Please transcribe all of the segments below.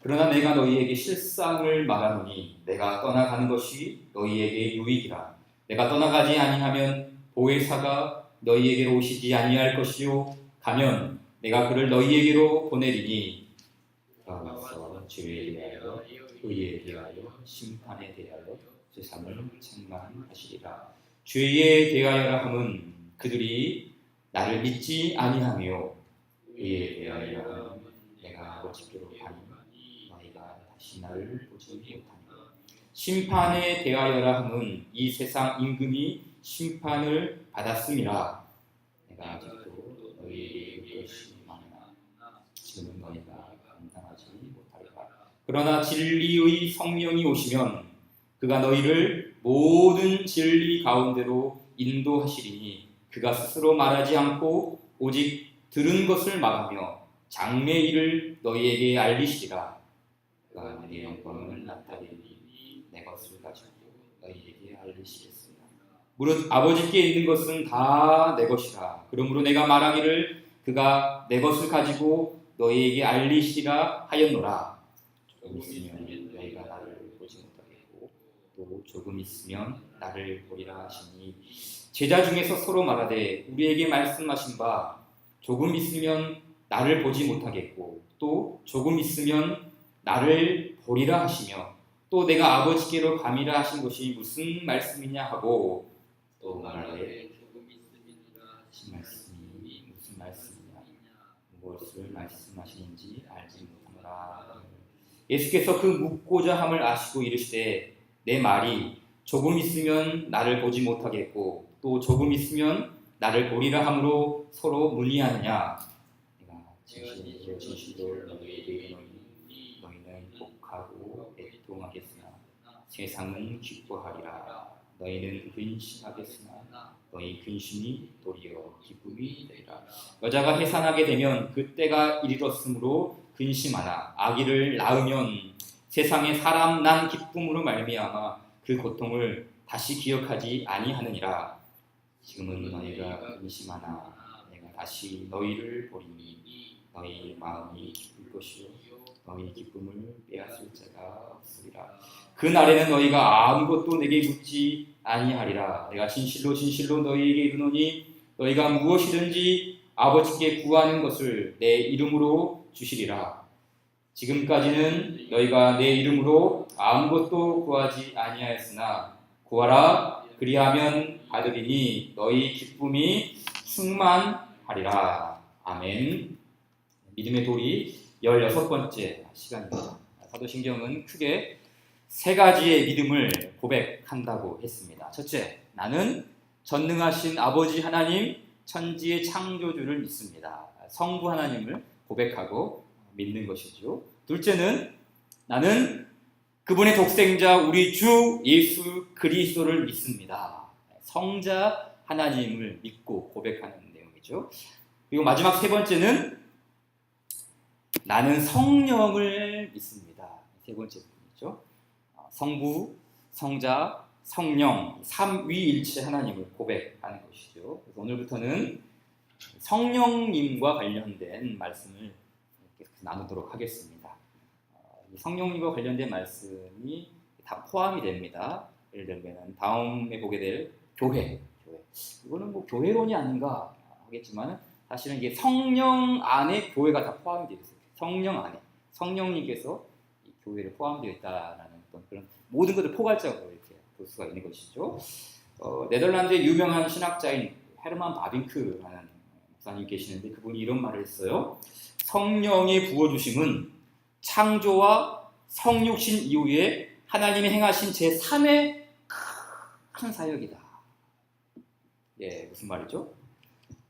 그러나 내가 너희에게 실상을 말하노니 내가 떠나가는 것이 너희에게 유익이라. 내가 떠나가지 아니하면 보혜사가 너희에게로 오시지 아니할 것이요 가면 내가 그를 너희에게로 보내리니 그가 와서 죄에 대하여 의에 대하여 심판에 대하여 세상을 책망하시리라. 죄에 대하여라 함은 그들이 나를 믿지 아니하며 의에 대하여라 함은 내가 아버지께로 가니 너희가 다시 나를 보지 못하니 심판에 대하여라 함은 이 세상 임금이 심판을 받았음이라. 내가 아직도 너희에게 이를 것이 많으나 지금은 너희가 감당하지 못하리라. 그러나 진리의 성령이 오시면 그가 너희를 모든 진리 가운데로 인도하시리니 그가 스스로 말하지 않고 오직 들은 것을 말하며 장래 일을 너희에게 알리시리라. 그가 내 영광을 나타내니 내 것을 가지고 너희에게 알리시겠습니다. 무릇 아버지께 있는 것은 다 내 것이라. 그러므로 내가 말하기를 그가 내 것을 가지고 너희에게 알리시라 하였노라. 조금 있으면 너희가 나를 보지 못하겠고 또 조금 있으면 나를 보리라 하시니 제자 중에서 서로 말하되 우리에게 말씀하신 바 조금 있으면 나를 보지 못하겠고 또 조금 있으면 나를 보리라 하시며 또 내가 아버지께로 감이라 하신 것이 무슨 말씀이냐 하고 또 말하되 조금 있으리라 하신 말씀이 무슨 말씀이냐 무엇을 말씀하시는지 알지 못하노라. 예수께서 그 묻고자 함을 아시고 이르시되 내 말이 조금 있으면 나를 보지 못하겠고 또 조금 있으면 나를 보리라 함으로 서로 문의하느냐. 내가 진실로 너희에게 이르노니 너희는 복하고 애통하겠으나 세상은 기뻐하리라. 너희는 근심하겠으나 너희 근심이 도리어 기쁨이 되리라. 여자가 해산하게 되면 그때가 이르렀으므로 근심하나 아기를 낳으면 세상에 사람 난 기쁨으로 말미암아 그 고통을 다시 기억하지 아니하느니라. 지금은 너희가 근심하나 내가 다시 너희를 보리니 너희 마음이 기쁠 것이요 너희 기쁨을 빼앗을 자가 없으리라. 그 날에는 너희가 아무것도 내게 묻지 아니하리라. 내가 진실로 진실로 너희에게 이르노니 너희가 무엇이든지 아버지께 구하는 것을 내 이름으로 주시리라. 지금까지는 너희가 내 이름으로 아무것도 구하지 아니하였으나 구하라 그리하면 받으리니 너희 기쁨이 충만하리라. 아멘. 믿음의 돌이 16번째 시간입니다. 사도신경은 크게 세 가지의 믿음을 고백한다고 했습니다. 첫째, 나는 전능하신 아버지 하나님 천지의 창조주를 믿습니다. 성부 하나님을 고백하고 믿는 것이죠. 둘째는 나는 그분의 독생자 우리 주 예수 그리스도를 믿습니다. 성자 하나님을 믿고 고백하는 내용이죠. 그리고 마지막 세 번째는 나는 성령을 믿습니다. 세 번째 부분이죠. 성부, 성자, 성령, 삼위일체 하나님을 고백하는 것이죠. 그래서 오늘부터는 성령님과 관련된 말씀을 계속 나누도록 하겠습니다. 성령님과 관련된 말씀이 다 포함이 됩니다. 예를 들면 다음에 보게 될 교회. 이거는 뭐 교회론이 아닌가 하겠지만 사실은 이게 성령 안에 교회가 다 포함이 되어 있어요. 성령 안에 성령님께서 이 교회를 포함되어 있다라는 어떤 그런 모든 것을 포괄적으로 이렇게 볼 수가 있는 것이죠. 네덜란드의 유명한 신학자인 헤르만 바빙크라는 목사님 계시는데 그분이 이런 말을 했어요. 성령의 부어주심은 창조와 성육신 이후에 하나님이 행하신 제3의 큰 사역이다. 예, 무슨 말이죠?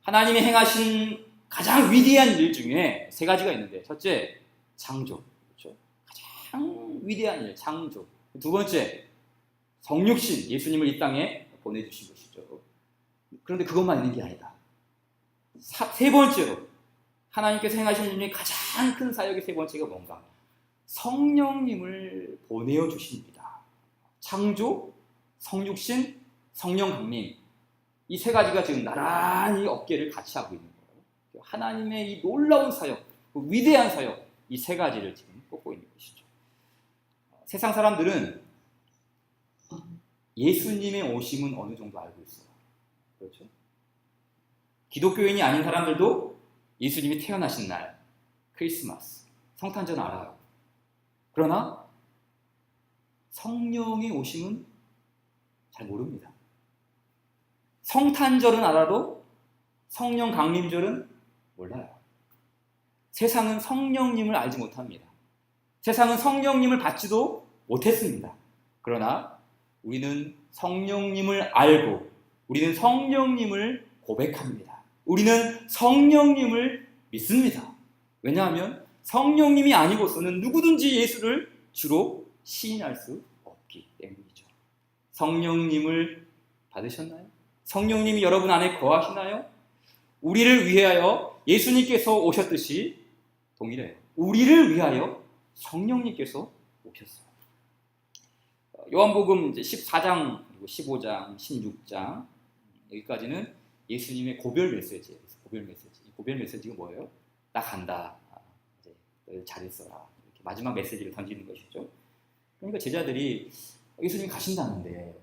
하나님이 행하신 가장 위대한 일 중에 세 가지가 있는데 첫째, 창조. 그렇죠? 가장 위대한 일, 창조. 두 번째, 성육신, 예수님을 이 땅에 보내주신 것이죠. 그런데 그것만 있는 게 아니다. 세 번째로 하나님께서 행하신 일 중에 가장 큰 사역의 세 번째가 뭔가? 성령님을 보내어 주십니다. 창조, 성육신, 성령 강림. 이 세 가지가 지금 나란히 어깨를 같이 하고 있는 거예요. 하나님의 이 놀라운 사역, 그 위대한 사역, 이 세 가지를 지금 꼽고 있는 것이죠. 세상 사람들은 예수님의 오심은 어느 정도 알고 있어요. 그렇죠? 기독교인이 아닌 사람들도 예수님이 태어나신 날, 크리스마스, 성탄절은 알아요. 그러나 성령의 오심은 잘 모릅니다. 성탄절은 알아도 성령 강림절은 몰라요. 세상은 성령님을 알지 못합니다. 세상은 성령님을 받지도 못했습니다. 그러나 우리는 성령님을 알고 우리는 성령님을 고백합니다. 우리는 성령님을 믿습니다. 왜냐하면 성령님이 아니고서는 누구든지 예수를 주로 시인할 수 없기 때문이죠. 성령님을 받으셨나요? 성령님이 여러분 안에 거하시나요? 우리를 위하여 예수님께서 오셨듯이 동일해요. 우리를 위하여 성령님께서 오셨어요. 요한복음 14장, 그리고 15장, 16장 여기까지는 예수님의 고별 메시지예요. 고별 메시지. 이 고별 메시지가 뭐예요? 나 간다. 이제 잘 있어라. 이렇게 마지막 메시지를 던지는 것이죠. 그러니까 제자들이 예수님 가신다는데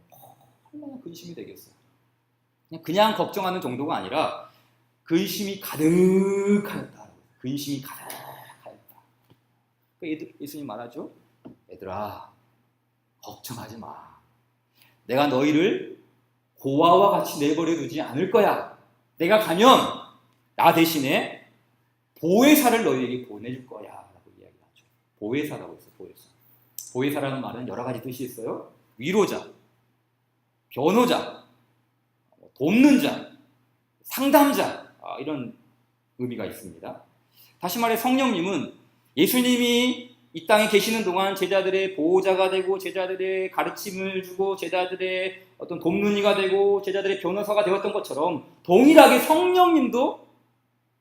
얼마나 근심이 되겠어요. 그냥 걱정하는 정도가 아니라 근심이 가득하였다. 근심이 가득하였다. 예수님 말하죠. 얘들아, 걱정하지 마. 내가 너희를 고아와 같이 내버려 두지 않을 거야. 내가 가면 나 대신에 보혜사를 너희에게 보내줄 거야. 라고 이야기하죠. 보혜사라고 했어요. 보혜사. 보혜사라는 말은 여러 가지 뜻이 있어요. 위로자, 변호자, 돕는 자, 상담자, 이런 의미가 있습니다. 다시 말해 성령님은 예수님이 이 땅에 계시는 동안 제자들의 보호자가 되고 제자들의 가르침을 주고 제자들의 어떤 돕는 이가 되고 제자들의 변호사가 되었던 것처럼 동일하게 성령님도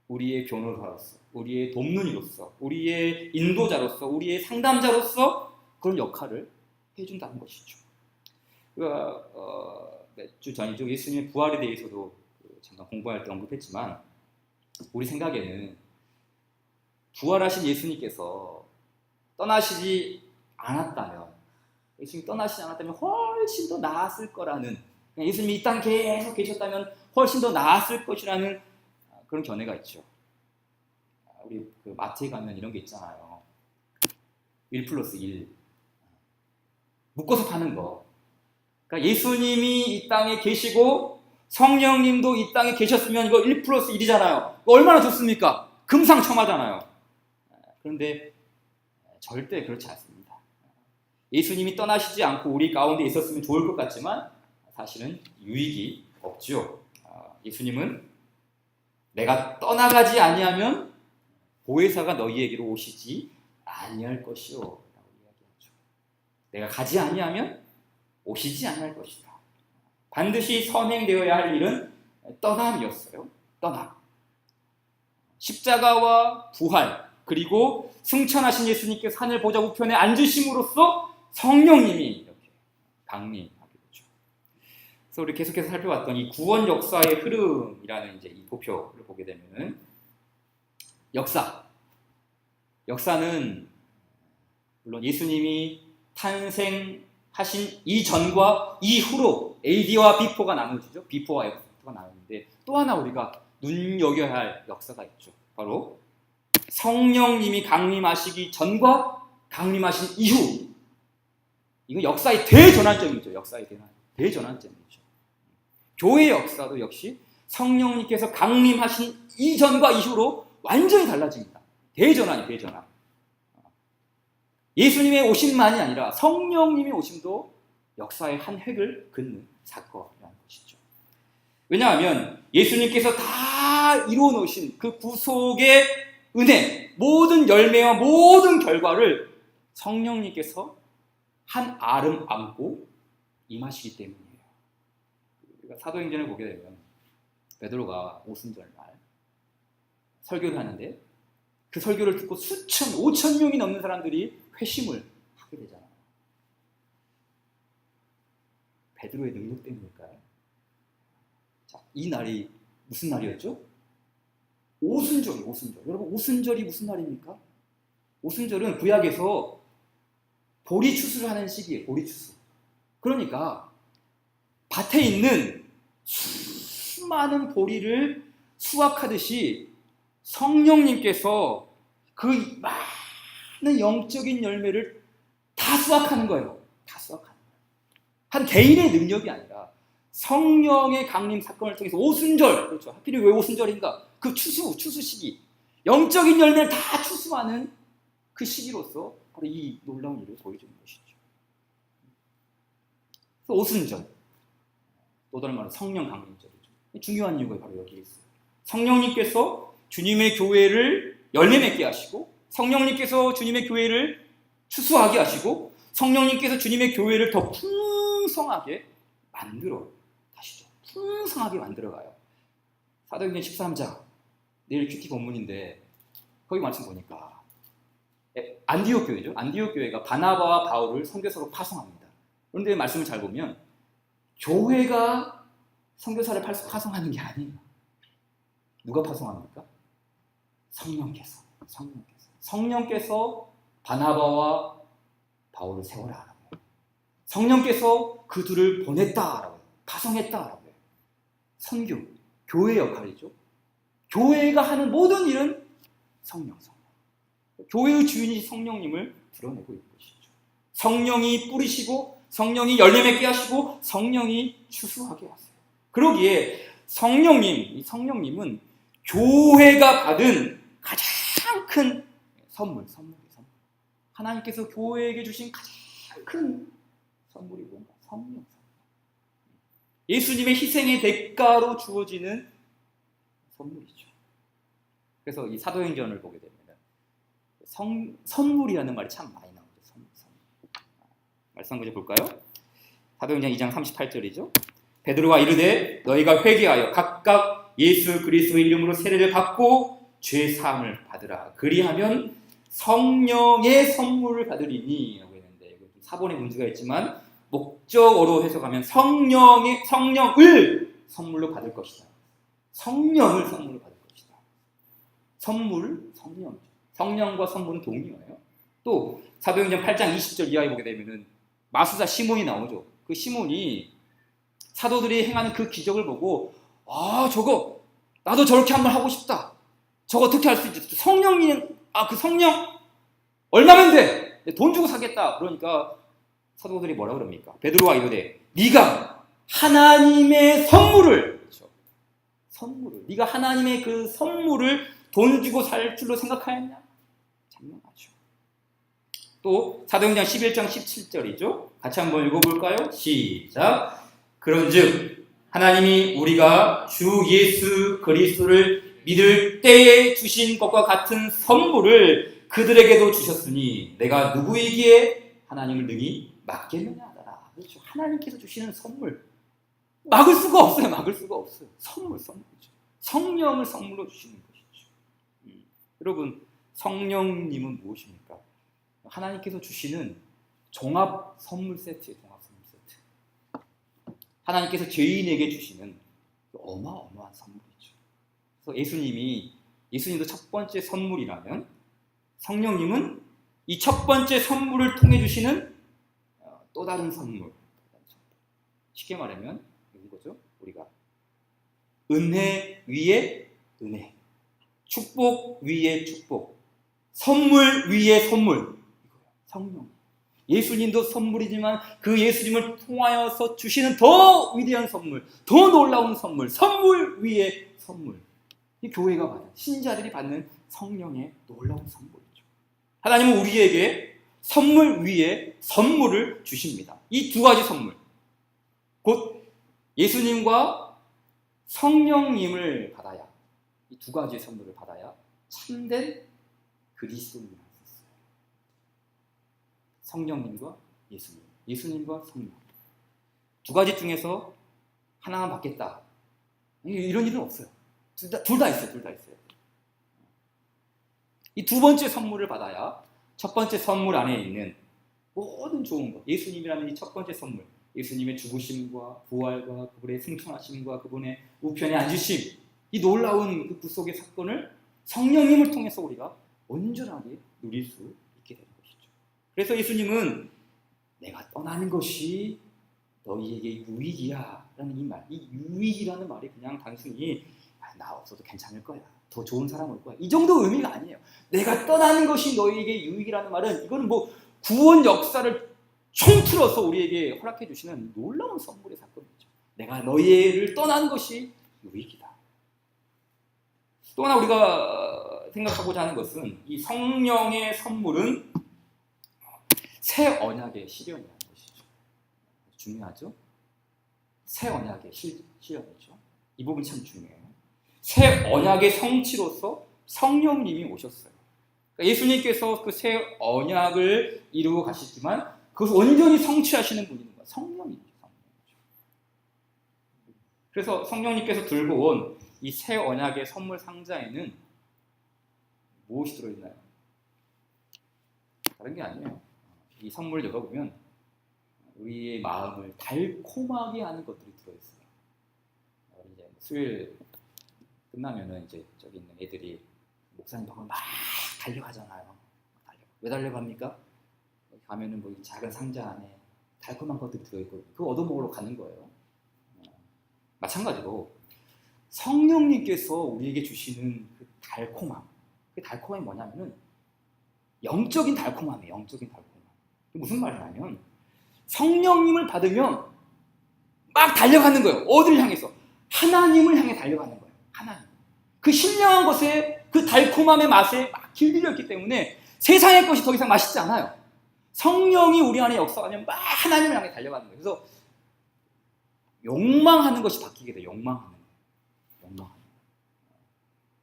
우리의 변호사로서 우리의 돕는 이로서 우리의 인도자로서 우리의 상담자로서 그런 역할을 해준다는 것이죠. 몇 주 전이죠. 예수님의 부활에 대해서도 잠깐 공부할 때 언급했지만 우리 생각에는 부활하신 예수님께서 떠나시지 않았다면 예수님이 떠나시지 않았다면 훨씬 더 나았을 거라는 예수님이 이 땅에 계속 계셨다면 훨씬 더 나았을 것이라는 그런 견해가 있죠. 우리 그 마트에 가면 이런 게 있잖아요. 1+1 묶어서 파는 거. 그러니까 예수님이 이 땅에 계시고 성령님도 이 땅에 계셨으면 이거 1+1이잖아요. 얼마나 좋습니까? 금상첨화잖아요. 그런데 절대 그렇지 않습니다. 예수님이 떠나시지 않고 우리 가운데 있었으면 좋을 것 같지만 사실은 유익이 없죠. 예수님은 내가 떠나가지 아니하면 보혜사가 너희에게로 오시지 아니할 것이요 라고 이야기하죠. 내가 가지 아니하면 오시지 아니할 것이다. 반드시 선행되어야 할 일은 떠남이었어요. 떠남. 십자가와 부활 그리고 승천하신 예수님께서 하늘 보좌 우편에 앉으심으로써 성령님이 이렇게 강림하게 되죠. 그래서 우리 계속해서 살펴봤던 이 구원 역사의 흐름이라는 이제 이 도표를 보게 되면은 역사는 물론 예수님이 탄생하신 이전과 이후로 AD와 비포가 나누어지죠. 비포와 애프터가 나누는데 또 하나 우리가 눈여겨야 할 역사가 있죠. 바로 성령님이 강림하시기 전과 강림하신 이후. 이건 역사의 대전환점이죠. 역사의 대전환점이죠. 교회 역사도 역시 성령님께서 강림하신 이전과 이후로 완전히 달라집니다. 대전환. 예수님의 오심만이 아니라 성령님의 오심도 역사의 한 획을 긋는 사건이라는 것이죠. 왜냐하면 예수님께서 다 이루어 놓으신 그 구속의 은혜, 모든 열매와 모든 결과를 성령님께서 한 알음 안고 임하시기 때문이에요. 우리가 사도행전을 보게 되면 베드로가 오순절 날 설교를 하는데 그 설교를 듣고 5천 명이 넘는 사람들이 회심을 하게 되잖아요. 베드로의 능력 때문일까요? 자, 이 날이 무슨 날이었죠? 오순절. 여러분, 오순절이 무슨 날입니까? 오순절은 구약에서 보리 추수를 하는 시기예요. 보리 추수. 그러니까 밭에 있는 수많은 보리를 수확하듯이 성령님께서 그 많은 영적인 열매를 다 수확하는 거예요. 다 수확하는 거예요. 한 개인의 능력이 아니라 성령의 강림 사건을 통해서 오순절, 그렇죠. 하필이 왜 오순절인가? 그 추수 시기, 영적인 열매를 다 추수하는 그 시기로서 바로 이 놀라운 일을 보여주는 것이죠. 그래서 오순절, 또 다른 말은 성령 강림절이죠. 중요한 이유가 바로 여기에 있어요. 성령님께서 주님의 교회를 열매 맺게 하시고, 성령님께서 주님의 교회를 추수하게 하시고, 성령님께서 주님의 교회를 더 풍성하게 만들어 가시죠. 풍성하게 만들어가요. 사도행전 13장, 내일 큐티 본문인데 거기 말씀 보니까 안디옥 교회죠. 안디옥 교회가 바나바와 바울을 선교사로 파송합니다. 그런데 말씀을 잘 보면 교회가 선교사를 파송하는 게 아니에요. 누가 파송합니까? 성령께서 바나바와 바울을 세워라. 성령께서 그 둘을 보냈다라고 해요. 파송했다라고 해요. 선교, 교회 역할이죠. 교회가 하는 모든 일은 성령. 교회의 주인이 성령님을 드러내고 있는 것이죠. 성령이 뿌리시고, 성령이 열매 맺게 하시고, 성령이 추수하게 하세요. 그러기에 성령님은 교회가 받은 가장 큰 선물이에요. 하나님께서 교회에게 주신 가장 큰 선물이 뭔가? 성령. 예수님의 희생의 대가로 주어지는 선물이죠. 그래서 이 사도행전을 보게 되면 선물이라는 말이 참 많이 나오죠. 선물. 말씀 구절 볼까요? 사도행전 2장 38절이죠. 베드로가 이르되 너희가 회개하여 각각 예수 그리스도의 이름으로 세례를 받고 죄 사함을 받으라. 그리하면 성령의 선물을 받으리니 라고 했는데 사본의 문제가 있지만 목적어로 해석하면 성령을 선물로 받을 것이다. 성령을 선물로 받을 것이다. 성령이죠. 성령과 선물은 동의어예요. 또 사도행전 8장 20절 이하에 보게 되면은 마수사 시몬이 나오죠. 그 시몬이 사도들이 행하는 그 기적을 보고 저거 나도 저렇게 한번 하고 싶다. 저거 어떻게 할 수 있지? 그 성령 얼마면 돼? 돈 주고 사겠다. 그러니까 사도들이 뭐라 그럽니까? 베드로가 이르되 네가 하나님의 선물을, 그렇죠. 네가 하나님의 그 선물을 돈 주고 살 줄로 생각하였냐? 장난하죠. 또 사도행전 11장 17절이죠. 같이 한번 읽어볼까요? 시작. 그런즉 하나님이 우리가 주 예수 그리스도를 믿을 때에 주신 것과 같은 선물을 그들에게도 주셨으니 내가 누구이기에 하나님을 능히 막겠느냐 하더라. 그렇죠. 하나님께서 주시는 선물 막을 수가 없어요. 선물이죠. 성령을 선물로 주시는 것이죠. 여러분, 성령님은 무엇입니까? 하나님께서 주시는 종합 선물 세트예요. 하나님께서 죄인에게 주시는 어마어마한 선물이죠. 그래서 예수님도 첫 번째 선물이라면 성령님은 이 첫 번째 선물을 통해 주시는 또 다른 선물. 쉽게 말하면 이거죠. 우리가 은혜 위에 은혜, 축복 위에 축복, 선물 위에 선물. 성령. 예수님도 선물이지만 그 예수님을 통하여서 주시는 더 위대한 선물, 더 놀라운 선물, 선물 위에 선물. 이 교회가 받는, 신자들이 받는 성령의 놀라운 선물이죠. 하나님은 우리에게 선물 위에 선물을 주십니다. 이 두 가지 선물, 곧 예수님과 성령님을 받아야, 이 두 가지의 선물을 받아야 참된 그리스도인이 할 수 있어요. 성령님과 예수님과 성령. 두 가지 중에서 하나만 받겠다, 이런 일은 없어요. 둘 다 있어요. 이 두 번째 선물을 받아야 첫 번째 선물 안에 있는 모든 좋은 것, 예수님이라는 이 첫 번째 선물, 예수님의 죽으심과 부활과 그분의 승천하심과 그분의 우편에 앉으심, 이 놀라운 그 구속의 사건을 성령님을 통해서 우리가 온전하게 누릴 수 있게 되는 것이죠. 그래서 예수님은 내가 떠나는 것이 너희에게 유익이야 라는 이 말, 이 유익이라는 말이 그냥 단순히 나 없어도 괜찮을 거야, 더 좋은 사람 올 거야, 이 정도 의미가 아니에요. 내가 떠나는 것이 너희에게 유익이라는 말은 이거는 뭐 구원 역사를 총틀어서 우리에게 허락해 주시는 놀라운 선물의 사건이죠. 내가 너희를 떠나는 것이 유익이다. 또 하나 우리가 생각하고자 하는 것은 이 성령의 선물은 새 언약의 실현이라는 것이죠. 중요하죠? 새 언약의 실현이죠. 이 부분 참 중요해요. 새 언약의 성취로서 성령님이 오셨어요. 그러니까 예수님께서 그 새 언약을 이루고 가시지만 그것을 온전히 성취하시는 분이 누가? 성령이죠. 그래서 성령님께서 들고 온 이 새 언약의 선물 상자에는 무엇이 들어있나요? 다른 게 아니에요. 이 선물을 열어보면 우리의 마음을 달콤하게 하는 것들이 들어있어요. 이제 수요일 끝나면은 이제 저기 있는 애들이 목사님 방을 막 달려가잖아요. 왜 달려갑니까? 가면은 뭐 작은 상자 안에 달콤한 것들이 들어있고 그거 얻어먹으러 가는 거예요. 마찬가지로 성령님께서 우리에게 주시는 그 달콤함, 그 달콤함이 뭐냐면은 영적인 달콤함이에요. 영적인 달콤함. 무슨 말이냐면 성령님을 받으면 막 달려가는 거예요. 어디를 향해서? 하나님을 향해 달려가는 거예요. 하나님. 그 신령한 것에 그 달콤함의 맛에 막 길들였기 때문에 세상의 것이 더 이상 맛있지 않아요. 성령이 우리 안에 역사하면 막 하나님을 향해 달려가는 거예요. 그래서 욕망하는 것이 바뀌게 돼요. 욕망하는 거예요. 욕망하는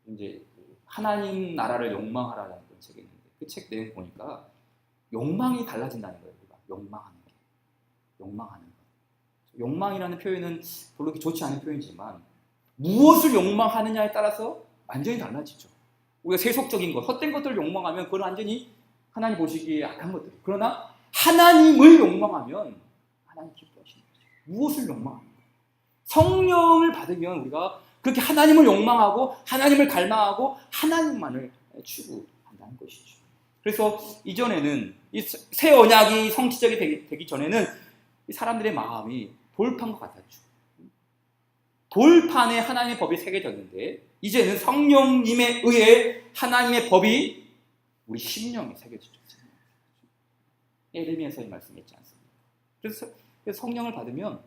거예요. 이제 하나님 나라를 욕망하라는 그런 책이 있는데 그 책 내용 보니까 욕망이 달라진다는 거예요. 우리가 욕망하는 게. 욕망하는 거. 욕망이라는 표현은 별로 좋지 않은 표현이지만 무엇을 욕망하느냐에 따라서 완전히 달라지죠. 우리가 세속적인 것, 헛된 것들을 욕망하면 그건 완전히 하나님 보시기에 악한 것들. 그러나 하나님을 욕망하면 하나님 기뻐하시는 거죠. 무엇을 욕망하는 거예요? 성령을 받으면 우리가 그렇게 하나님을 욕망하고 하나님을 갈망하고 하나님만을 추구한다는 것이죠. 그래서 이전에는 이 새 언약이 성취적이 되기 전에는 이 사람들의 마음이 돌판과 같았죠. 돌판에 하나님의 법이 새겨졌는데 이제는 성령님에 의해 하나님의 법이 우리 심령에 새겨지죠. 에레미야서의 말씀이 있지 않습니까? 그래서 성령을 받으면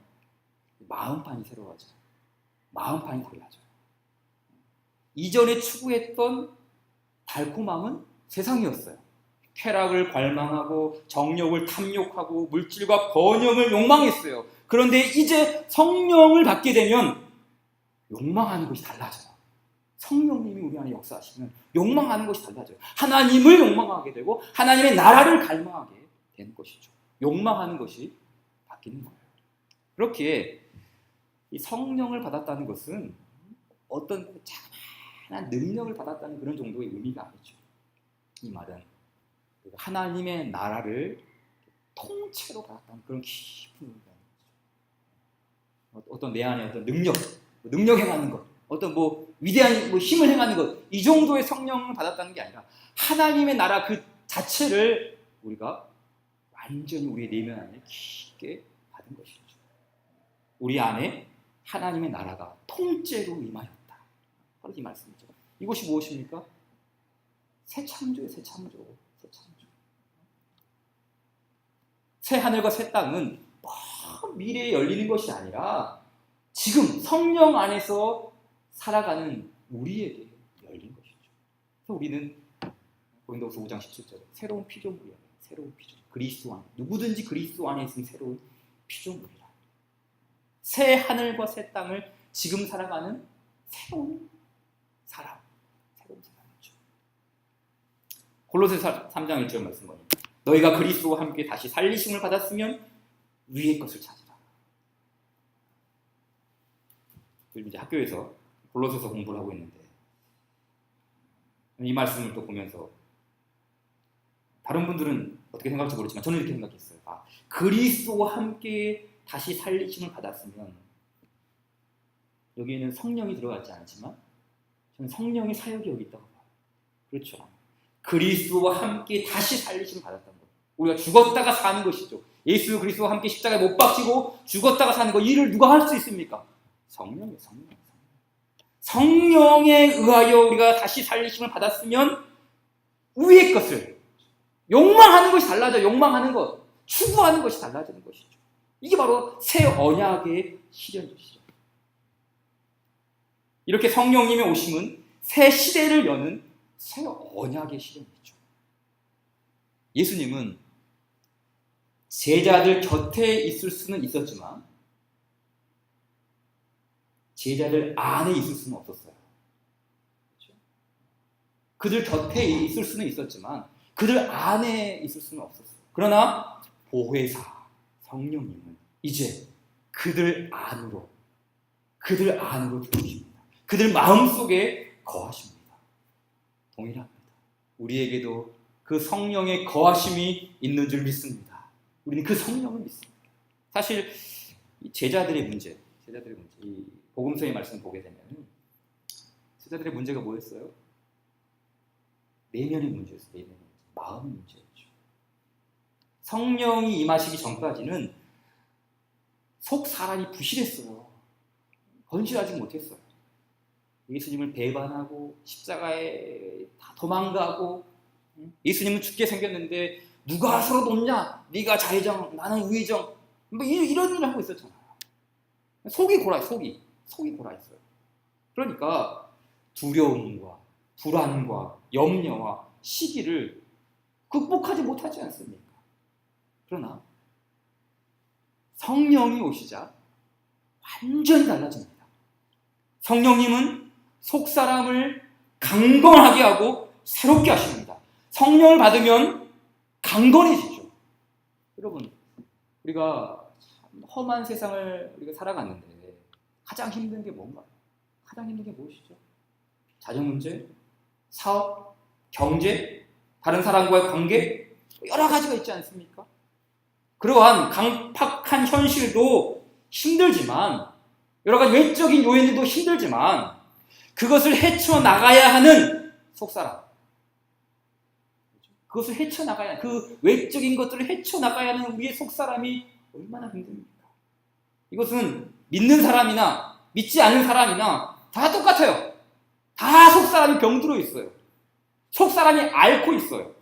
마음판이 새로워져요. 마음판이 달라져요. 이전에 추구했던 달콤함은 세상이었어요. 쾌락을 갈망하고 정욕을 탐욕하고 물질과 번영을 욕망했어요. 그런데 이제 성령을 받게 되면 욕망하는 것이 달라져요. 성령님이 우리 안에 역사하시면 욕망하는 것이 달라져요. 하나님을 욕망하게 되고 하나님의 나라를 갈망하게 되는 것이죠. 욕망하는 것이 바뀌는 거예요. 그렇기에 이 성령을 받았다는 것은 어떤 자그마한 능력을 받았다는 그런 정도의 의미가 아니죠. 이 말은 하나님의 나라를 통째로 받았다는 그런 깊은 의미가 있는 거죠. 어떤 내 안에 어떤 능력 행하는 것, 어떤 뭐 위대한 뭐 힘을 행하는 것, 이 정도의 성령을 받았다는 게 아니라 하나님의 나라 그 자체를 우리가 완전히 우리의 내면 안에 깊게 받은 것이죠. 우리 안에 하나님의 나라가 통째로 임하였다. 바로 이 말씀이죠. 이것이 무엇입니까? 새 창조예요. 새 창조. 새 창조. 새 하늘과 새 땅은 미래에 열리는 것이 아니라 지금 성령 안에서 살아가는 우리에게 열린 것이죠. 그래서 우리는 고린도후서 5장 17절에 새로운 피조물이야. 새로운 피조물. 그리스도 안에. 누구든지 그리스도 안에 있으면 새로운 피조물이라. 새 하늘과 새 땅을 지금 살아가는 새로운 사람. 새로운 사람이죠. 골로새서 3장 1절 말씀 보니까 너희가 그리스도와 함께 다시 살리심을 받았으면 위의 것을 찾으라. 요즘 이제 학교에서 골로새서 공부를 하고 있는데 이 말씀을 또 보면서 다른 분들은 어떻게 생각할지 모르지만 저는 이렇게 생각했어요. 그리스도와 함께 다시 살리심을 받았으면 여기에는 성령이 들어가지 않지만 저는 성령의 사역이 여기 있다고 봐요. 그렇죠. 그리스도와 함께 다시 살리심을 받았다는 것. 우리가 죽었다가 사는 것이죠. 예수 그리스도와 함께 십자가에 못 박히고 죽었다가 사는 거, 이를 누가 할 수 있습니까? 성령이에요. 성령에 의하여 우리가 다시 살리심을 받았으면 위의 것을 욕망하는 것이 달라져. 욕망하는 것, 추구하는 것이 달라지는 것이죠. 이게 바로 새 언약의 실현이죠. 이렇게 성령님의 오심은 새 시대를 여는 새 언약의 실현이죠. 예수님은 제자들 곁에 있을 수는 있었지만 제자들 안에 있을 수는 없었어요. 그렇죠? 그들 곁에 있을 수는 있었지만 그들 안에 있을 수는 없었어요. 그러나 보혜사 성령님은 이제 그들 안으로 들어오십니다. 그들 마음속에 거하십니다. 동일합니다. 우리에게도 그 성령의 거하심이 있는 줄 믿습니다. 우리는 그 성령을 믿습니다. 사실 제자들의 문제, 이 복음서의 말씀 보게 되면 제자들의 문제가 뭐였어요? 내면의 문제였어요. 내면의 문제. 마음의 문제였죠. 성령이 임하시기 전까지는 속 사람이 부실했어요. 건실하지 못했어요. 예수님을 배반하고 십자가에 다 도망가고, 예수님은 죽게 생겼는데 누가 서로 돕냐? 네가 좌회전, 나는 우회전, 뭐 이런 일을 하고 있었잖아요. 속이 골아있어요. 그러니까 두려움과 불안과 염려와 시기를 극복하지 못하지 않습니까? 그러나 성령이 오시자 완전히 달라집니다. 성령님은 속 사람을 강건하게 하고 새롭게 하십니다. 성령을 받으면 강건해지죠. 여러분, 우리가 참 험한 세상을 우리가 살아갔는데 가장 힘든 게 뭔가요? 가장 힘든 게 무엇이죠? 자녀 문제, 사업, 경제, 다른 사람과의 관계, 여러 가지가 있지 않습니까? 그러한 강팍한 현실도 힘들지만, 여러 가지 외적인 요인들도 힘들지만, 그것을 헤쳐나가야 하는 속사람, 그것을 헤쳐나가야, 그 외적인 것들을 헤쳐나가야 하는 우리의 속사람이 얼마나 힘듭니까? 이것은 믿는 사람이나 믿지 않는 사람이나 다 똑같아요. 다 속사람이 병들어 있어요. 속사람이 앓고 있어요.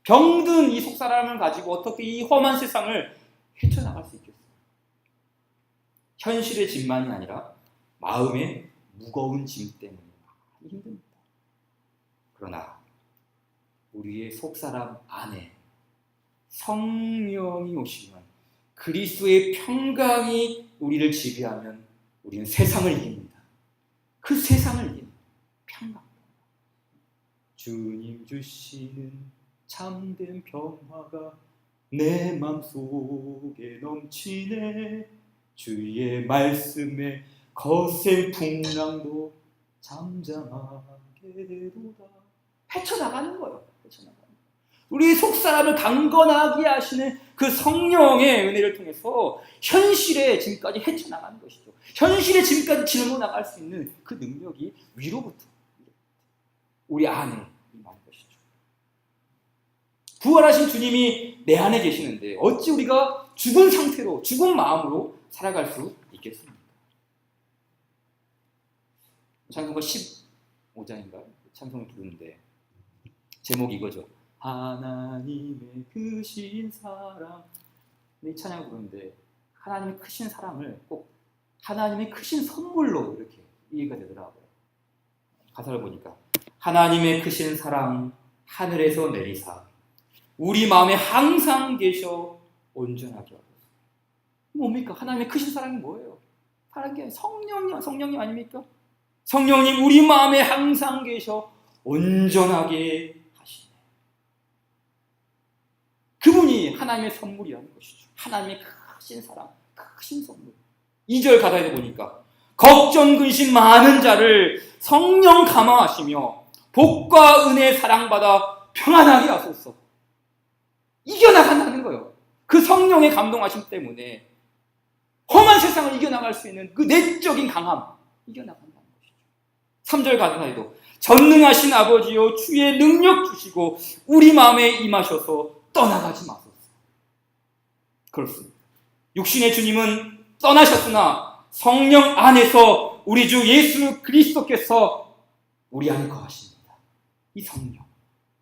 병든 이 속사람을 가지고 어떻게 이 험한 세상을 헤쳐나갈 수 있겠어요? 현실의 짐만이 아니라 마음의 무거운 짐 때문에 많이 힘듭니다. 그러나 우리의 속사람 안에 성령이 오시면, 그리스도의 평강이 우리를 지배하면 우리는 세상을 이깁니다. 그 세상을 이깁니다. 평강. 주님 주시는 참된 평화가 내 맘속에 넘치네. 주의 말씀에 거센 풍랑도 잠잠하게 되도다. 헤쳐나가는 거예요. 우리 속사람을 강건하게 하시는 그 성령의 은혜를 통해서 현실의 짐까지 헤쳐나가는 것이죠. 현실의 짐까지 짊어 나갈 수 있는 그 능력이 위로부터 우리 안에 임하는 것이죠. 부활하신 주님이 내 안에 계시는데 어찌 우리가 죽은 상태로, 죽은 마음으로 살아갈 수 있겠습니까? 찬송가 15장인가요? 찬송을 부르는데 제목이 이거죠. 하나님의 크신 사랑. 이 찬양을 부르는데 하나님의 크신 사랑을 꼭 하나님의 크신 선물로 이렇게 이해가 되더라고요. 가사를 보니까 하나님의 크신 사랑 하늘에서 내리사 우리 마음에 항상 계셔 온전하게 하소서. 뭡니까? 하나님의 크신 사랑이 뭐예요? 다른 게 성령님 아닙니까? 성령님 우리 마음에 항상 계셔 온전하게 하시네. 그분이 하나님의 선물이라는 것이죠. 하나님의 크신 사랑, 크신 선물. 2절 가사에 보니까 걱정 근심 많은 자를 성령 감화하시며 복과 은혜 사랑받아 평안하게 하소서. 이겨나간다는 거예요. 그 성령의 감동하심 때문에 험한 세상을 이겨나갈 수 있는 그 내적인 강함, 이겨나간다는 것이죠. 3절 가사에도 전능하신 아버지여 주의 능력 주시고 우리 마음에 임하셔서 떠나가지 마소서. 그렇습니다. 육신의 주님은 떠나셨으나 성령 안에서 우리 주 예수 그리스도께서 우리 안에 거하십니다. 이 성령.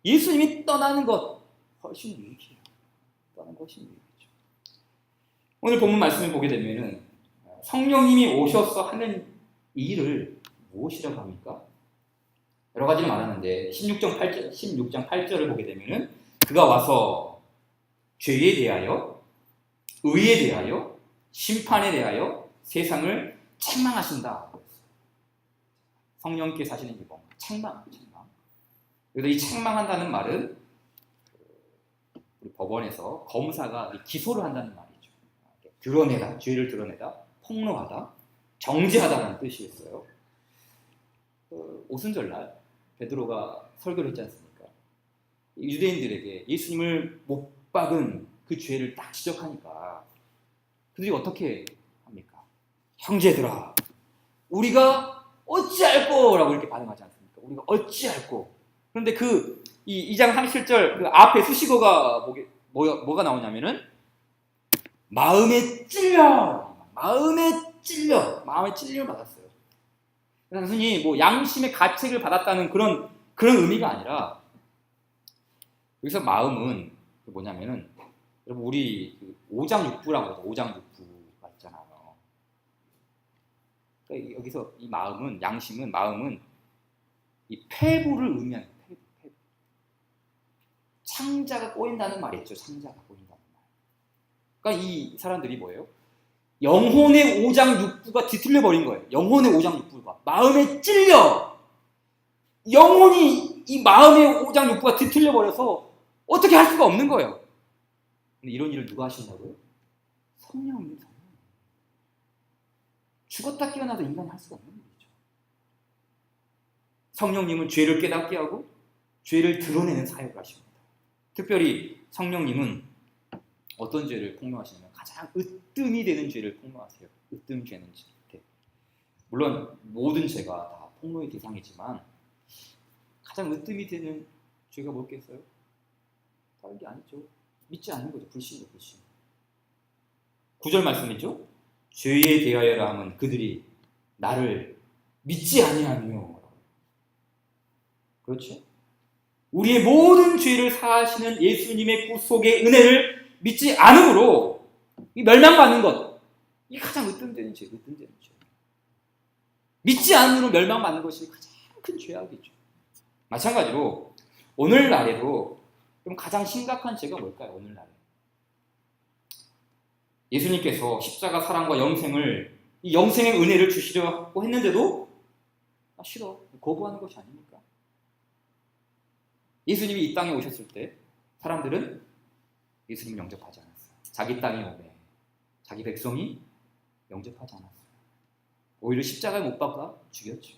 예수님이 떠나는 것 훨씬 유익해요. 떠나는 것 훨씬 유익하죠. 오늘 본문 말씀을 보게 되면은 성령님이 오셔서 하는 이 일을 무엇이라고 합니까? 여러 가지를 말하는데 16장 8절을 보게 되면은 그가 와서 죄에 대하여, 의에 대하여, 심판에 대하여 세상을 책망하신다. 성령께서 하시는 게 뭔가? 책망. 그래서 이 책망한다는 말은 우리 법원에서 검사가 기소를 한다는 말이죠. 드러내다, 죄를 드러내다, 폭로하다, 정죄하다라는 뜻이었어요. 오순절날 베드로가 설교를 했지 않습니까? 유대인들에게 예수님을 못 박은 그 죄를 딱 지적하니까 그들이 어떻게 합니까? 형제들아, 우리가 어찌할꼬? 라고 이렇게 반응하지 않습니까? 우리가 어찌할꼬? 그런데 그 2장 37절 그 앞에 수식어가 뭐가 나오냐면은 마음에 찔림을 받았어요. 단순히 뭐 양심의 가책을 받았다는 그런 의미가 아니라 여기서 마음은 뭐냐면은 여러분 우리 오장육부라고 해서 오장육부가 있잖아요. 그러니까 여기서 이 마음은 이 폐부를 의미하는 폐부. 창자가 꼬인다는 말이 있죠. 창자가 꼬인다는 말. 그러니까 이 사람들이 뭐예요? 영혼의 오장육부가 뒤틀려 버린 거예요. 영혼의 오장육부가 마음에 찔려. 영혼이 이 마음의 오장육부가 뒤틀려 버려서 어떻게 할 수가 없는 거예요. 근데 이런 일을 누가 하신다고요? 성령입니다. 죽었다 깨어나도 인간이 할 수가 없는 거죠. 성령님은 죄를 깨닫게 하고 죄를 드러내는 사역을 하십니다. 특별히 성령님은 어떤 죄를 폭로하시냐면 가장 으뜸이 되는 죄를 폭로하세요. 으뜸죄는 죄. 물론 모든 죄가 다 폭로의 대상이지만 가장 으뜸이 되는 죄가 뭐겠어요? 다른 게 아니죠. 믿지 않는 거죠. 불신이죠. 불신. 9절 말씀이죠. 죄에 대하여라 하면 그들이 나를 믿지 아니하며. 그렇죠? 우리의 모든 죄를 사하시는 예수님의 구속의 은혜를 믿지 않으므로 이 멸망받는 것, 이게 가장 으뜸되는 죄. 믿지 않으므로 멸망받는 것이 가장 큰 죄악이죠. 마찬가지로 오늘날에도 그럼 가장 심각한 죄가 뭘까요? 오늘날에 예수님께서 십자가 사랑과 이 영생의 은혜를 주시려고 했는데도 싫어, 거부하는 것이 아닙니까? 예수님이 이 땅에 오셨을 때 사람들은 예수님을 영접하지 않았어요. 자기 땅에 오매 자기 백성이 영접하지 않았어요. 오히려 십자가에 못 박아 죽였죠.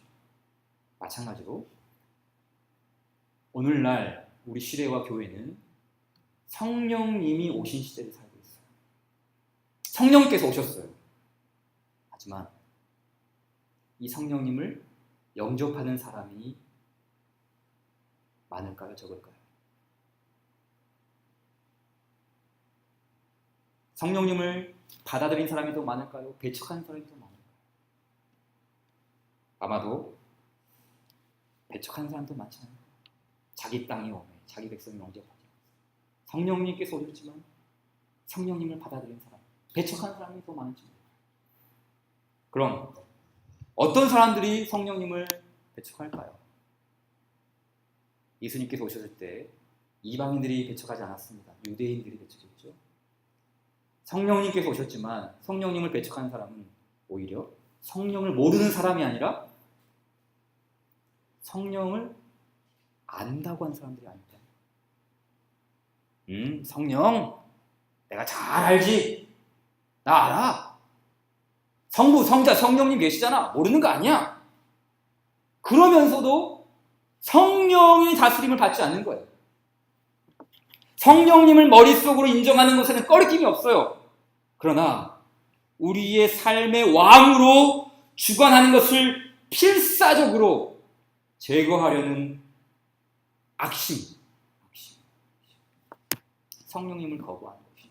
마찬가지로 오늘날 우리 시대와 교회는 성령님이 오신 시대를 살고 있어요. 성령께서 오셨어요. 하지만 이 성령님을 영접하는 사람이 많을까요? 적을까요? 성령님을 받아들인 사람이 더 많을까요? 배척하는 사람이 더 많을까요? 아마도 배척하는 사람도 많지 않아요. 자기 땅에 오매 자기 백성이 영접하지 않았어요. 성령님께서 오셨지만 성령님을 받아들인 사람, 배척하는 사람이 더 많은지 모르겠어요. 그럼 어떤 사람들이 성령님을 배척할까요? 예수님께서 오셨을 때 이방인들이 배척하지 않았습니다. 유대인들이 배척했죠. 성령님께서 오셨지만 성령님을 배척하는 사람은 오히려 성령을 모르는 사람이 아니라 성령을 안다고 하는 사람들이 아닙니다. 성령 내가 잘 알지. 나 알아. 성부, 성자, 성령님 계시잖아. 모르는 거 아니야. 그러면서도 성령의 다스림을 받지 않는 거예요. 성령님을 머릿속으로 인정하는 것에는 꺼리낌이 없어요. 그러나 우리의 삶의 왕으로 주관하는 것을 필사적으로 제거하려는 악심. 성령님을 거부하는 것이죠.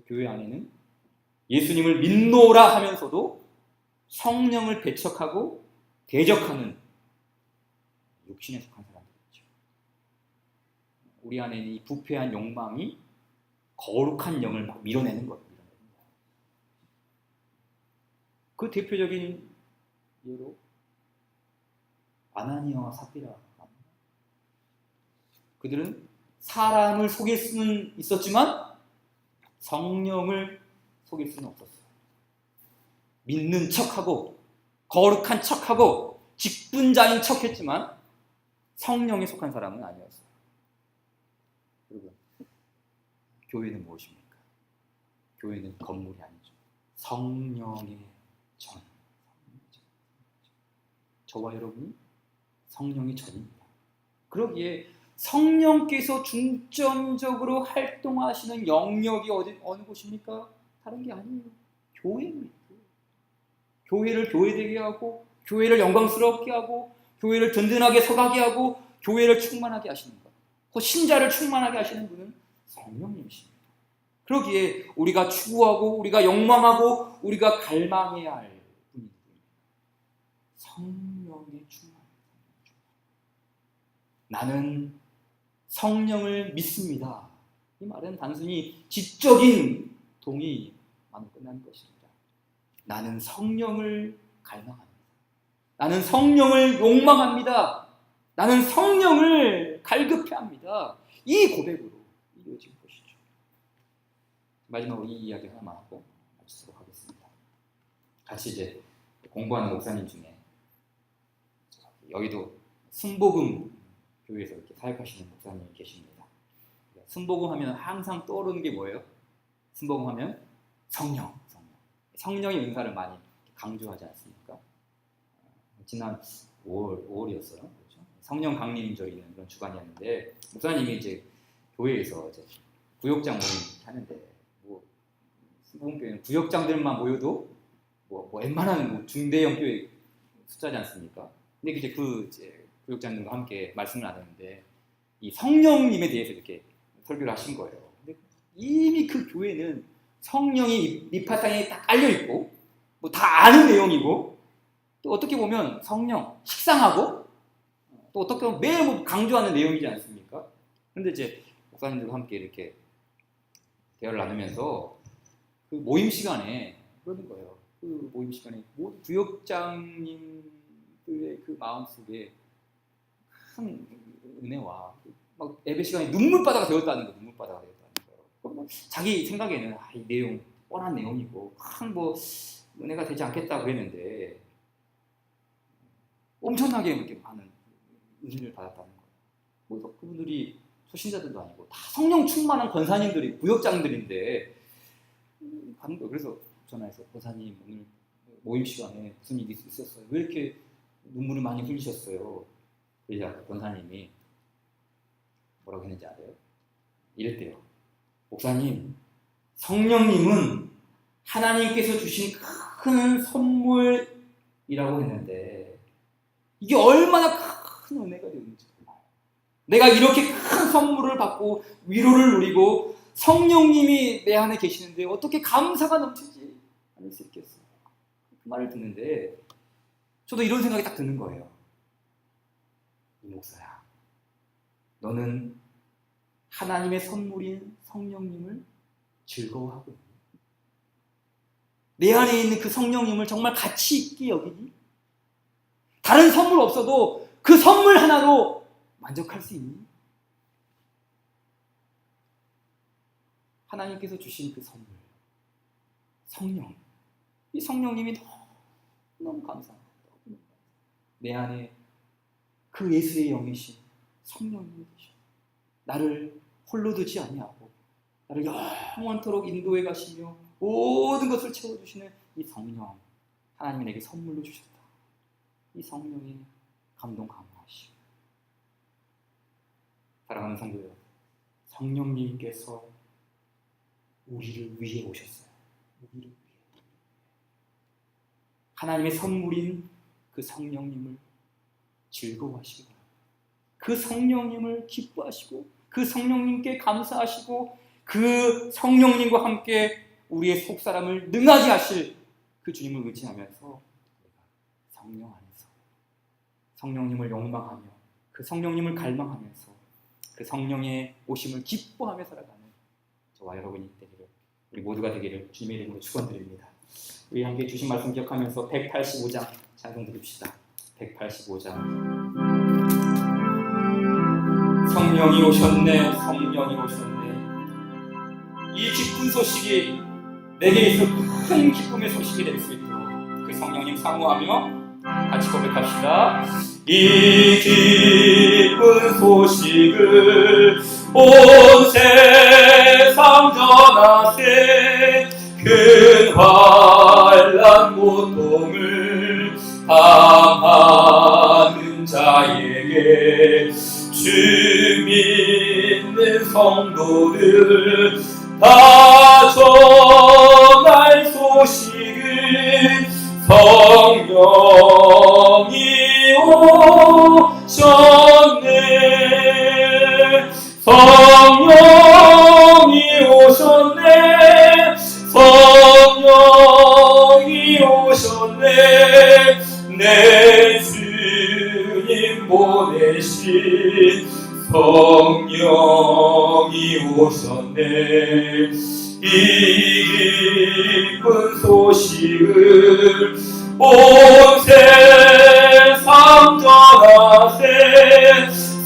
교회 안에는 예수님을 믿노라 하면서도 성령을 배척하고 대적하는 육신에 속한 사람들이죠. 우리 안에 이 부패한 욕망이 거룩한 영을 막 밀어내는 거예요. 그 대표적인 예로 아나니아와 삽비라. 그들은 사람을 속일 수는 있었지만 성령을 속일 수는 없었어요. 믿는 척하고 거룩한 척하고 직분자인 척했지만 성령에 속한 사람은 아니었어요. 여러분, 교회는 무엇입니까? 교회는 건물이 아니죠. 성령의 전. 저와 여러분이 성령의 전입니다. 그러기에 성령께서 중점적으로 활동하시는 영역이 어느 곳입니까? 다른 게 아니에요. 교회입니다. 교회를 교회되게 하고, 교회를 영광스럽게 하고, 교회를 든든하게 서가게 하고, 교회를 충만하게 하시는 것. 그 신자를 충만하게 하시는 분은 성령님이십니다. 그러기에 우리가 추구하고, 우리가 욕망하고, 우리가 갈망해야 할 분이 성령의 충만. 나는 성령을 믿습니다. 이 말은 단순히 지적인 동의만 끝나는 것입니다. 나는 성령을 갈망합니다. 나는 성령을 욕망합니다. 나는 성령을 갈급해합니다. 이 고백으로 이루어진 것이죠. 마지막으로 이 이야기 하나만 하고 마치도록 하겠습니다. 같이 이제 공부하는 목사님 중에 여의도 순복음 교회에서 이렇게 사역하시는 목사님이 계십니다. 순복음 하면 항상 떠오르는 게 뭐예요? 순복음 하면 성령. 성령의 은사를 많이 강조하지 않습니까? 지난 5월이었어요. 그렇죠? 성령 강림절 있는 그런 주간이었는데 목사님이 이제 교회에서 이제 구역장 모임 하는데 순복음교회는 구역장들만 모여도 웬만한 중대형 교회 숫자지 않습니까? 근데 이제 이제 구역장님과 함께 말씀을 나누는데 이 성령님에 대해서 이렇게 설교를 하신 거예요. 근데 이미 그 교회는 성령이 밑바탕에 딱 깔려있고 다 아는 내용이고 또 어떻게 보면 성령 식상하고 또 어떻게 보면 매일 강조하는 내용이지 않습니까? 그런데 이제 목사님들과 함께 이렇게 대화를 나누면서 그 모임 시간에 그러는 거예요. 그 모임 시간에 구역장님들의 그 마음속에 큰 은혜와 막 예배 시간에 눈물바다가 되었다는 거예요. 눈물바다가 되었다는 거예요. 자기 생각에는 이 내용 뻔한 내용이고 큰 은혜가 되지 않겠다 그랬는데 엄청나게 이렇게 많은 은혜를 받았다는 거예요. 그분들이 초신자들도 아니고 다 성령 충만한 권사님들이 구역장들인데 가는 거예요. 그래서 전화해서 권사님 오늘 모임 시간에 무슨 일이 있었어요? 왜 이렇게 눈물을 많이 흘리셨어요? 그러자 권사님이 뭐라고 했는지 알아요? 이랬대요. 목사님, 성령님은 하나님께서 주신 큰 선물이라고 했는데 이게 얼마나 큰 은혜가 되는지 몰라요. 내가 이렇게 큰 선물을 받고 위로를 누리고 성령님이 내 안에 계시는데 어떻게 감사가 넘치지 않을 수 있겠어요? 그 말을 듣는데 저도 이런 생각이 딱 드는 거예요. 이 목사야, 너는 하나님의 선물인 성령님을 즐거워하고 있니? 내 안에 있는 그 성령님을 정말 가치 있게 여기니? 다른 선물 없어도 그 선물 하나로 만족할 수 있니? 하나님께서 주신 그 선물, 성령. 이 성령님이 너무 감사합니다. 내 안에 그 예수의 영이신 성령님이 계셔. 나를 홀로 두지 아니하고 나를 영원토록 인도해 가시며 모든 것을 채워주시는 이 성령, 하나님이 내게 선물로 주셨다. 이 성령이 감동 강하시오. 사랑하는 성도 여러분, 성령님께서 우리를 위해 오셨어요. 우리를 위해. 하나님의 선물인 그 성령님을 즐거워하시기 바랍니다. 그 성령님을 기뻐하시고 그 성령님께 감사하시고 그 성령님과 함께 우리의 속사람을 능하게 하실 그 주님을 의지하면서 성령 안에서 성령님을 욕망하며 그 성령님을 갈망하면서 그 성령의 오심을 기뻐하며 살아가는 저와 여러분이 되기를, 우리 모두가 되기를 주님의 이름으로 축원드립니다. 우리 함께 주신 말씀 기억하면서 185장 찬송 드립시다. 185장. 성령이 오셨네, 성령이 오셨네. 이 기쁜 소식이 내게 있어 큰 기쁨의 소식이 될 수 있도록 그 성령님 사모하며 같이 고백합시다. 이 기쁜 소식을 온 세상 전하세. 큰 환난 고통을 당하는 자에게 주 믿는 성도들 다 전할 소식을 성령이 오셨네. 성령이 오셨네. 성령이 오셨네. 내 주님 보내신 성령이 오셨네. 이 기쁜 소식을 온 세상 전하세.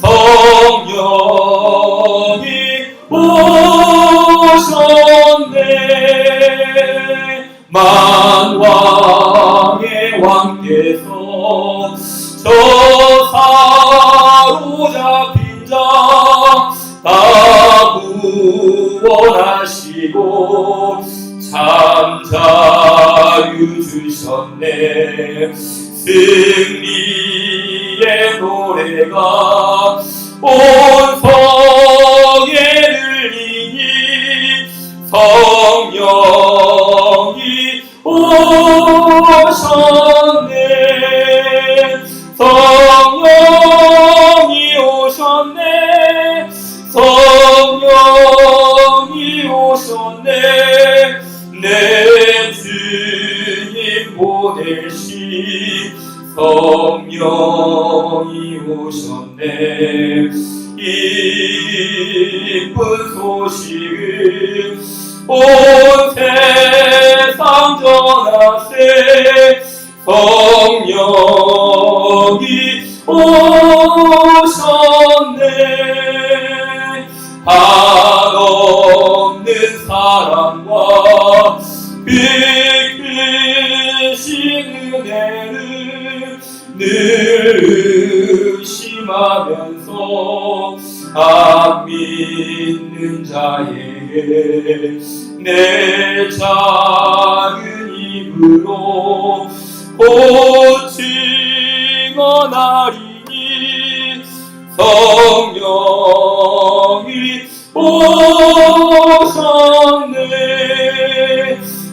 성령이 오셨네. 만왕의 왕께서 저 사로잡힌 자 다 구원하시고 참 자유 주셨네. 승리의 노래가 온 성에 들리니 성령이 오셨네. 성령이 오셨네. 성령이 오셨네. 내 주님 보내신 성령이 오셨네. 이 기쁜 소식을 온 세상 전하세. 성령이 오셨네. 한없는 사랑과 빅 크신 은혜를 늘 의심하면서 안 믿는 자에게 내 작은 입으로 고증언하리니 성령이 오셨네.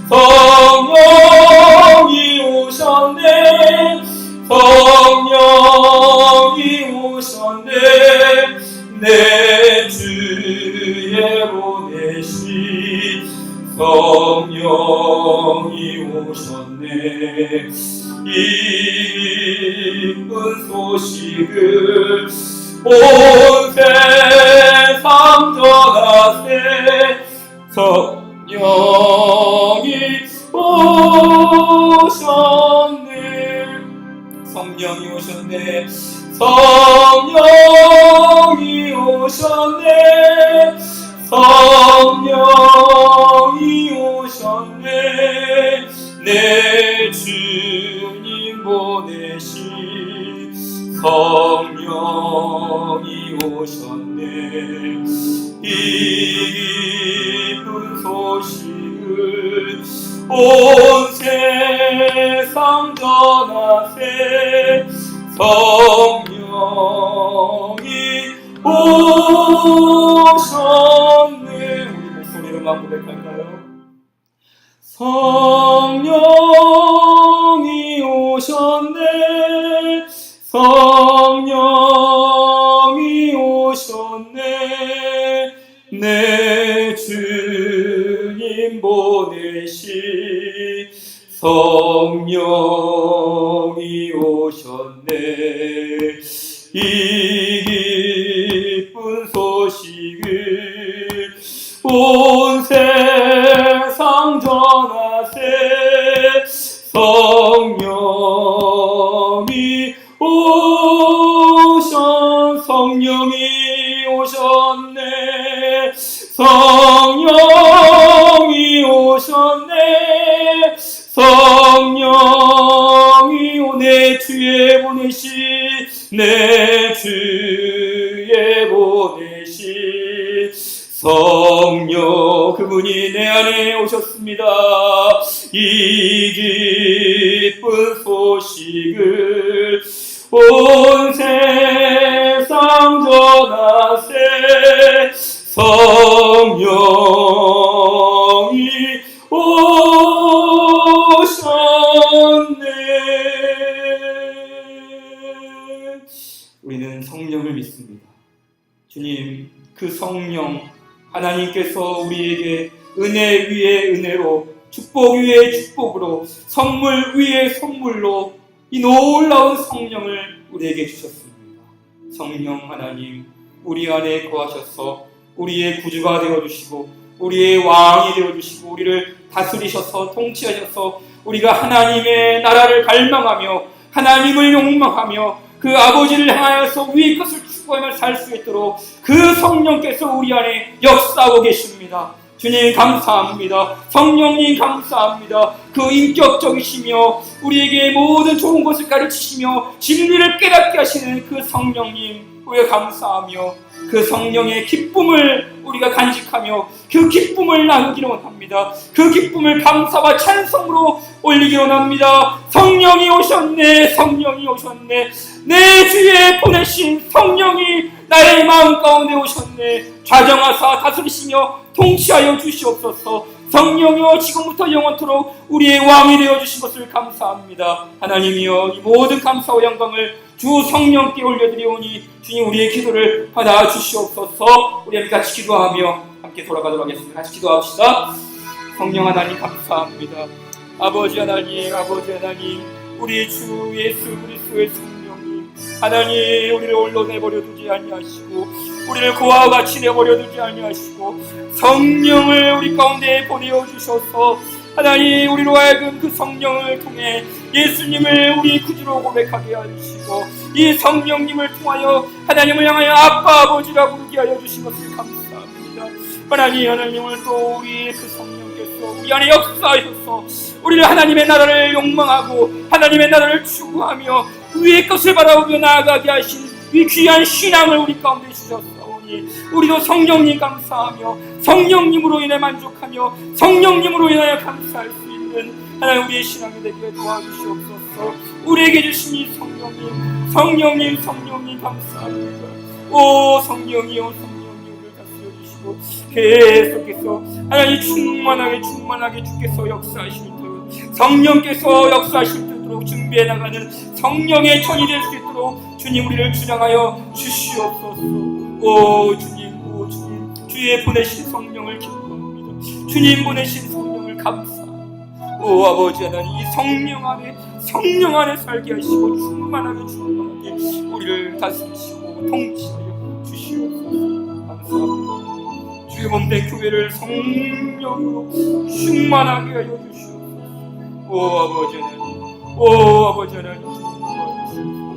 성령이 오셨네. 성령이 오셨네. 내 주에 보내신 성령이 오셨네. 이 기쁜 소식을 온 세상 전하세. 성령이 오셨네. 성령이 오셨네. 성령이 오셨네. 성령이 오셨네. 내 주님 보내신 성령이 오셨네. 이 기쁜 소식을 온 세상 전하세. 성령이 오셨네. 우리 목소리로만 고백할까요? 성령이 오셨네. 성령이 오셨네. 내 주님 보내신 성령이 오셨네. 이 기쁜 소식을 온 세상 전하세. 성령이 오셨네. 성령이 오셨네. 성령이 내 주에 보내시. 내 주에 보내시 성령, 그분이 내 안에 오셨습니다. 이 기쁜 소식을 온 세상 전하세. 성령이 오셨네. 우리는 성령을 믿습니다. 주님, 그 성령 하나님께서 우리에게 은혜 위에 은혜로, 축복 위에 축복으로, 선물 위에 선물로 이 놀라운 성령을 우리에게 주셨습니다. 성령 하나님, 우리 안에 거하셔서 우리의 구주가 되어주시고 우리의 왕이 되어주시고 우리를 다스리셔서 통치하셔서 우리가 하나님의 나라를 갈망하며 하나님을 욕망하며 그 아버지를 향하여서 위의 것을 추구하며 살 수 있도록 그 성령께서 우리 안에 역사하고 계십니다. 주님 감사합니다. 성령님 감사합니다. 그 인격적이시며 우리에게 모든 좋은 것을 가르치시며 진리를 깨닫게 하시는 그 성령님, 우리가 감사하며 그 성령의 기쁨을 우리가 간직하며 그 기쁨을 나누기로 원합니다. 그 기쁨을 감사와 찬송으로 올리기로 원합니다. 성령이 오셨네. 성령이 오셨네. 내 주에 보내신 성령이 나의 마음 가운데 오셨네. 좌정하사 다스리시며 통치하여 주시옵소서. 성령이여, 지금부터 영원토록 우리의 왕이 되어주신 것을 감사합니다. 하나님이여, 이 모든 감사와 영광을 주 성령께 올려드리오니 주님, 우리의 기도를 받아주시옵소서. 우리 함께 같이 기도하며 함께 돌아가도록 하겠습니다. 같이 기도합시다. 성령 하나님 감사합니다. 아버지 하나님, 아버지 하나님, 우리 주 예수 그리스도의 성령님 하나님, 우리를 홀로 내버려 두지 아니하시고 우리를 고아와 같이 내버려 두지 아니하시고 성령을 우리 가운데 보내어 주셔서 하나님, 우리로 하여금 그 성령을 통해 예수님을 우리 구주로 고백하게 하시고 이 성령님을 통하여 하나님을 향하여 아빠 아버지라 부르게 하여 주신 것을 감사합니다. 하나님, 하나님을 또 우리 그 성령께서 우리 안에 역사하셔서 우리를 하나님의 나라를 욕망하고 하나님의 나라를 추구하며 위의 것을 바라보며 나아가게 하신 이 귀한 신앙을 우리 가운데 주셨사오니 우리도 성령님 감사하며 성령님으로 인해 만족하며 성령님으로 인하여 감사할 수 있는 하나님 우리의 신앙이 되게 도와주시옵소서. 우리에게 주신 이 성령님, 성령님, 성령님 감사합니다. 오 성령이여, 성령이 우리를 다스려 주시고 계속해서 하나님 충만하게 주께서 역사하시도록 성령께서 역사하시도록 준비해 나가는 성령의 천이 될 수 있도록 주님 우리를 주장하여 주시옵소서. 오 주님, 오 주님, 주의 보내신 성령을 기뻐합니다. 주님 보내신 성령을 감사합니다. 오 아버지 하나님, 이 성령 안에 살게 하시고 충만하게 우리를 다스리시고 통치하여 주시옵소서. 감사합니다. 주의 몸된 교회를 성령으로 충만하게 하여 주시옵소서. 오 아버지 하나님, 오 아버지 하나님, 주님 도와주시옵소서.